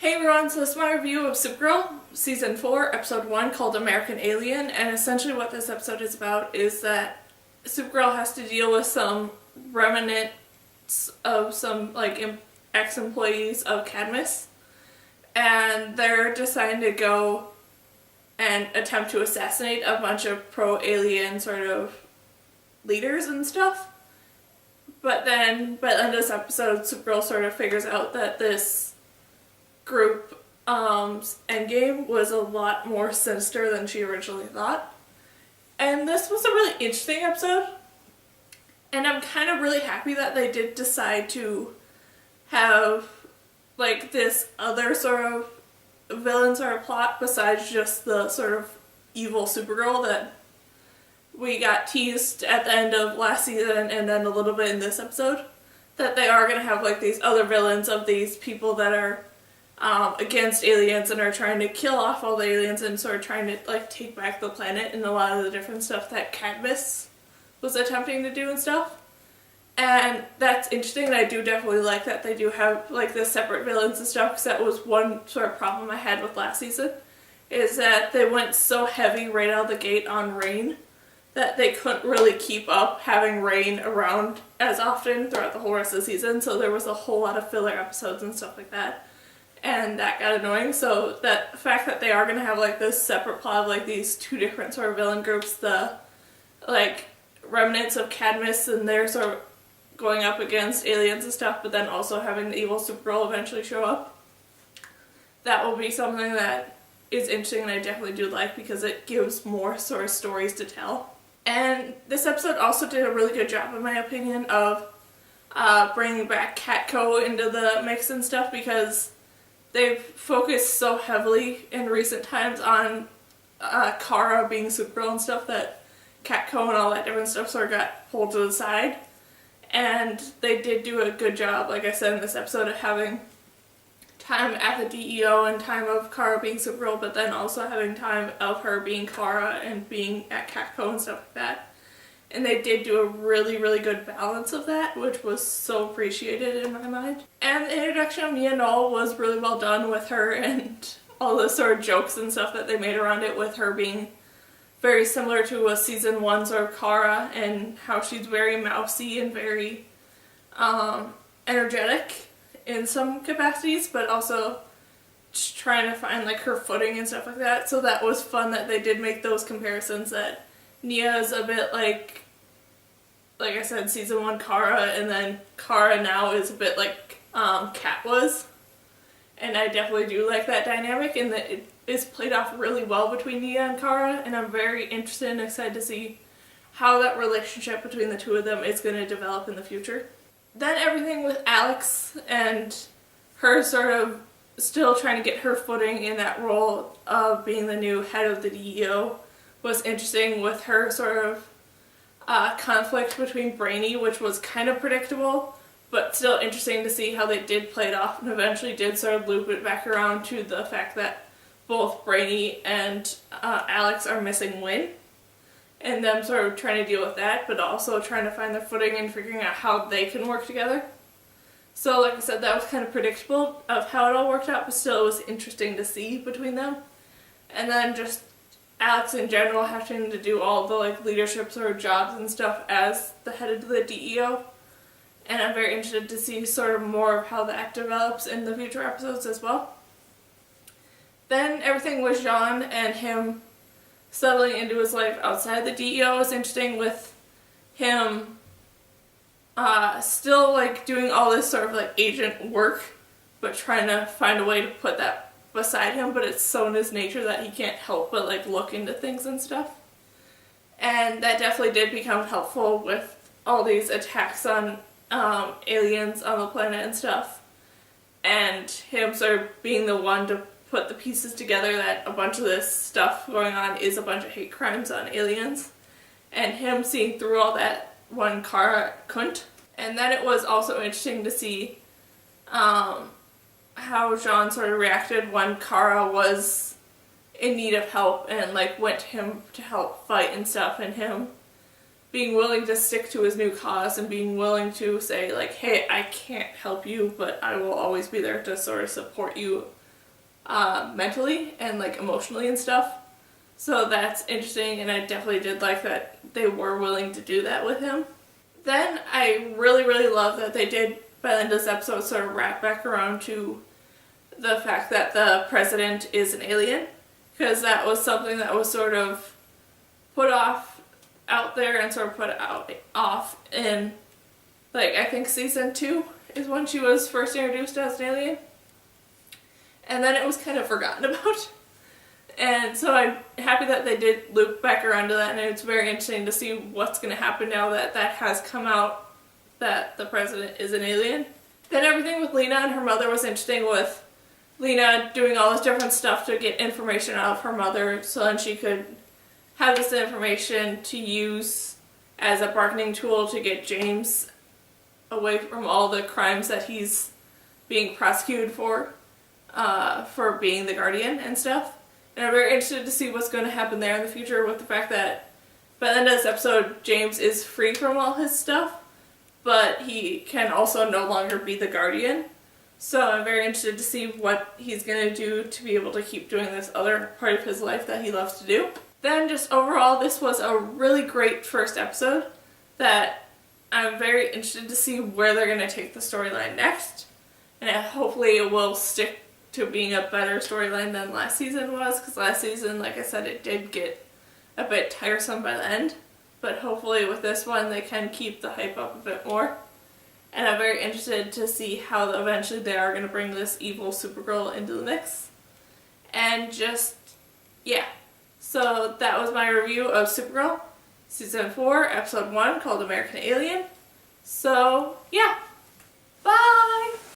Hey everyone, so this is my review of Supergirl, Season 4, Episode 1, called American Alien, and essentially what this episode is about is that Supergirl has to deal with some remnants of some, ex-employees of Cadmus, and they're deciding to go and attempt to assassinate a bunch of pro-alien sort of leaders and stuff. But then, by the end of this episode, Supergirl sort of figures out that this group endgame was a lot more sinister than she originally thought. And this was a really interesting episode. And I'm kind of really happy that they did decide to have this other sort of villain sort of plot besides just the sort of evil Supergirl that we got teased at the end of last season and then a little bit in this episode. That they are going to have these other villains of these people that are against aliens and are trying to kill off all the aliens and sort of trying to take back the planet and a lot of the different stuff that Cadmus was attempting to do and stuff. And that's interesting, and I do definitely like that they do have the separate villains and stuff, because that was one sort of problem I had with last season, is that they went so heavy right out of the gate on Rain that they couldn't really keep up having Rain around as often throughout the whole rest of the season, so there was a whole lot of filler episodes and stuff like that. And that got annoying, so that fact that they are going to have this separate plot of these two different sort of villain groups, the remnants of Cadmus and they're sort of going up against aliens and stuff, but then also having the evil Supergirl eventually show up. That will be something that is interesting and I definitely do like, because it gives more sort of stories to tell. And this episode also did a really good job, in my opinion, of bringing back Catco into the mix and stuff, because they've focused so heavily in recent times on Kara being Supergirl and stuff that Catco and all that different stuff sort of got pulled to the side. And they did do a good job, like I said in this episode, of having time at the DEO and time of Kara being Supergirl, but then also having time of her being Kara and being at Catco and stuff like that. And they did do a really, really good balance of that, which was so appreciated in my mind. And the introduction of Nia Knoll was really well done with her and all the sort of jokes and stuff that they made around it, with her being very similar to a season 1 sort of Kara, and how she's very mousy and very energetic in some capacities, but also just trying to find her footing and stuff like that. So that was fun that they did make those comparisons, that Nia is a bit like I said, season 1 Kara, and then Kara now is a bit like Kat was. And I definitely do like that dynamic, and that it is played off really well between Nia and Kara, and I'm very interested and excited to see how that relationship between the two of them is going to develop in the future. Then everything with Alex and her sort of still trying to get her footing in that role of being the new head of the DEO was interesting, with her sort of conflict between Brainy, which was kind of predictable, but still interesting to see how they did play it off and eventually did sort of loop it back around to the fact that both Brainy and Alex are missing Wynn, and them sort of trying to deal with that, but also trying to find their footing and figuring out how they can work together. So like I said, that was kind of predictable of how it all worked out, but still it was interesting to see between them. And then just Alex in general having to do all the leadership sort of jobs and stuff as the head of the DEO. And I'm very interested to see sort of more of how that develops in the future episodes as well. Then everything with Jean and him settling into his life outside the DEO was interesting, with him still doing all this sort of agent work, but trying to find a way to put that beside him, but it's so in his nature that he can't help but look into things and stuff. And that definitely did become helpful with all these attacks on aliens on the planet and stuff, and him sort of being the one to put the pieces together that a bunch of this stuff going on is a bunch of hate crimes on aliens, and him seeing through all that when Kara couldn't. And then it was also interesting to see how Jean sort of reacted when Kara was in need of help and went to him to help fight and stuff, and him being willing to stick to his new cause and being willing to say hey, I can't help you, but I will always be there to sort of support you mentally and like emotionally and stuff. So that's interesting, and I definitely did like that they were willing to do that with him. Then I really, really love that they did, by the end of this episode, sort of wrap back around to the fact that the president is an alien, because that was something that was sort of put off out there and sort of put off in, like, I think season 2 is when she was first introduced as an alien. And then it was kind of forgotten about. And so I'm happy that they did loop back around to that, and it's very interesting to see what's going to happen now that that has come out, that the president is an alien. Then everything with Lena and her mother was interesting, with Lena doing all this different stuff to get information out of her mother so then she could have this information to use as a bargaining tool to get James away from all the crimes that he's being prosecuted for being the Guardian and stuff. And I'm very interested to see what's going to happen there in the future, with the fact that by the end of this episode, James is free from all his stuff, but he can also no longer be the Guardian. So I'm very interested to see what he's going to do to be able to keep doing this other part of his life that he loves to do. Then just overall, this was a really great first episode that I'm very interested to see where they're going to take the storyline next. And hopefully it will stick to being a better storyline than last season was, because last season, like I said, it did get a bit tiresome by the end. But hopefully with this one, they can keep the hype up a bit more. And I'm very interested to see how eventually they are going to bring this evil Supergirl into the mix. And just, yeah. So that was my review of Supergirl, Season 4, Episode 1, called American Alien. So, yeah. Bye!